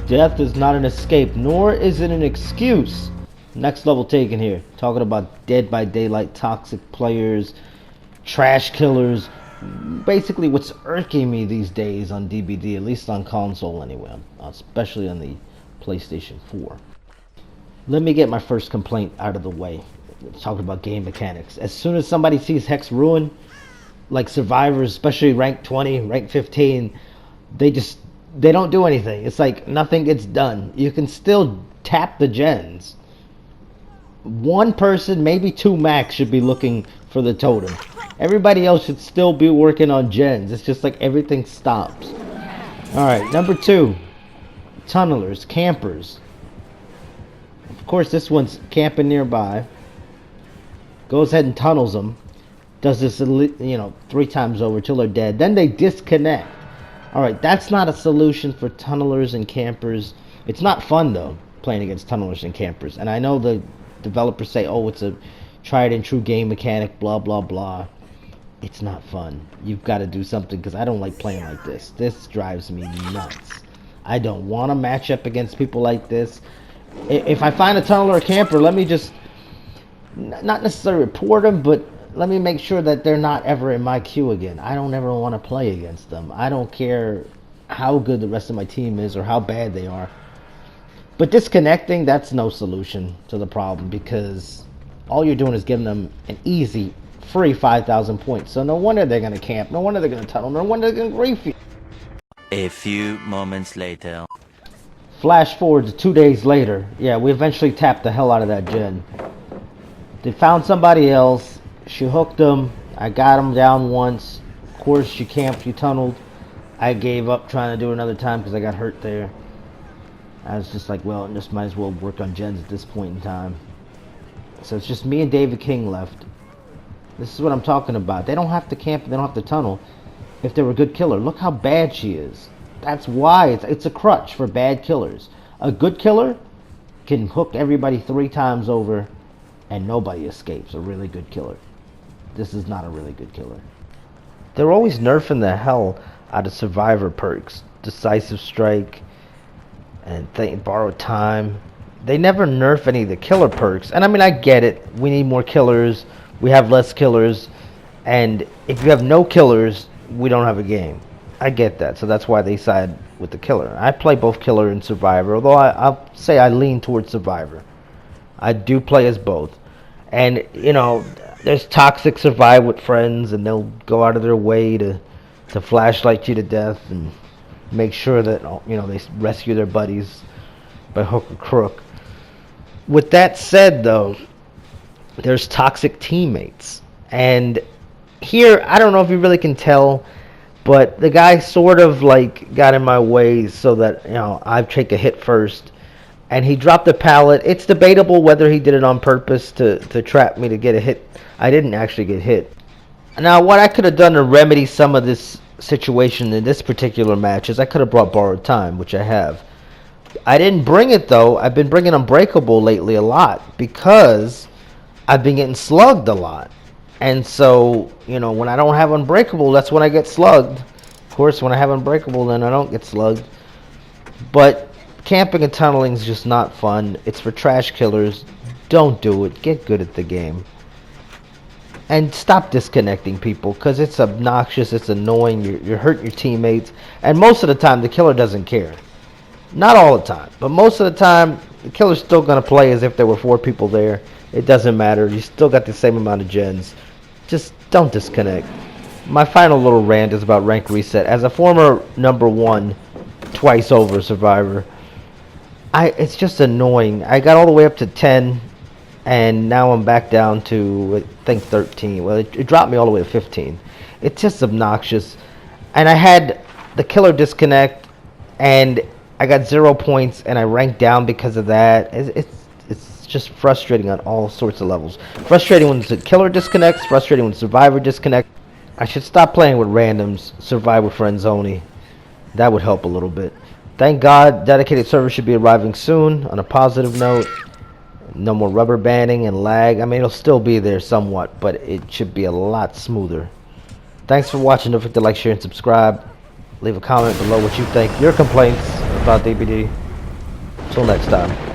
Death is not an escape, nor is it an excuse. Next level taken here. Talking about Dead by Daylight, toxic players, trash killers. Basically what's irking me these days on DBD, at least on console anyway, especially on the PlayStation 4. Let me get my first complaint out of the way. Talking about game mechanics. As soon as somebody sees Hex Ruin, like survivors, especially rank 20, rank 15, they don't do anything. It's like nothing gets done. You can still tap the gens. One person, maybe two max, should be looking for the totem. Everybody else should still be working on gens. It's just like everything stops. Alright, number 2. Tunnelers, campers. Of course, this one's camping nearby. Goes ahead and tunnels them. Does this, 3 times over till they're dead. Then they disconnect. Alright, that's not a solution for tunnelers and campers. It's not fun, though, playing against tunnelers and campers. And I know the developers say, oh, it's a tried and true game mechanic, blah, blah, blah. It's not fun. You've got to do something, because I don't like playing like this. This drives me nuts. I don't want to match up against people like this. If I find a tunneler or camper, let me just, not necessarily report them, but let me make sure that they're not ever in my queue again. I don't ever want to play against them. I don't care how good the rest of my team is or how bad they are. But disconnecting, that's no solution to the problem, because all you're doing is giving them an easy, free 5,000 points. So no wonder they're going to camp. No wonder they're going to tunnel. No wonder they're going to grief you. A few moments later. Flash forward to 2 days later. Yeah, we eventually tapped the hell out of that gen. They found somebody else. She hooked him. I got him down once. Of course, she camped. She tunneled. I gave up trying to do it another time because I got hurt there. I was just like, well, just might as well work on gens at this point in time. So it's just me and David King left. This is what I'm talking about. They don't have to camp. They don't have to tunnel if they were a good killer. Look how bad she is. That's why it's a crutch for bad killers. A good killer can hook everybody 3 times over and nobody escapes. A really good killer. This is not a really good killer. They're always nerfing the hell out of survivor perks. Decisive strike and borrowed time. They never nerf any of the killer perks. And I mean, I get it. We need more killers. We have less killers. And if you have no killers, we don't have a game. I get that. So that's why they side with the killer. I play both killer and survivor. Although I'll say I lean towards survivor. I do play as both. And, there's toxic survive with friends. And they'll go out of their way to flashlight you to death. And make sure that, they rescue their buddies by hook or crook. With that said, though, there's toxic teammates. And here, I don't know if you really can tell, but the guy sort of like got in my way so that, I'd take a hit first. And he dropped the pallet. It's debatable whether he did it on purpose to trap me to get a hit. I didn't actually get hit. Now, what I could have done to remedy some of this situation in this particular match is I could have brought borrowed time, which I have. I didn't bring it, though. I've been bringing Unbreakable lately a lot because I've been getting slugged a lot. And so, when I don't have Unbreakable, that's when I get slugged. Of course, when I have Unbreakable, then I don't get slugged. But camping and tunneling is just not fun. It's for trash killers. Don't do it. Get good at the game. And stop disconnecting people, because it's obnoxious, it's annoying, you're hurting your teammates. And most of the time, the killer doesn't care. Not all the time, but most of the time, the killer's still going to play as if there were 4 people there. It doesn't matter. You still got the same amount of gens. Just don't disconnect. My final little rant is about rank reset. As a former number 1, twice over survivor, it's just annoying. I got all the way up to 10, and now I'm back down to, I think, 13. Well, it dropped me all the way to 15. It's just obnoxious. And I had the killer disconnect, and I got 0 points, and I ranked down because of that. It's just frustrating on all sorts of levels. Frustrating when the killer disconnects, frustrating when survivor disconnects. I should stop playing with randoms, survive with friends only. That would help a little bit. Thank God, dedicated server should be arriving soon. On a positive note, no more rubber banding and lag. I mean, it'll still be there somewhat, but it should be a lot smoother. Thanks for watching. Don't forget to like, share, and subscribe. Leave a comment below what you think, your complaints about DBD. Till next time.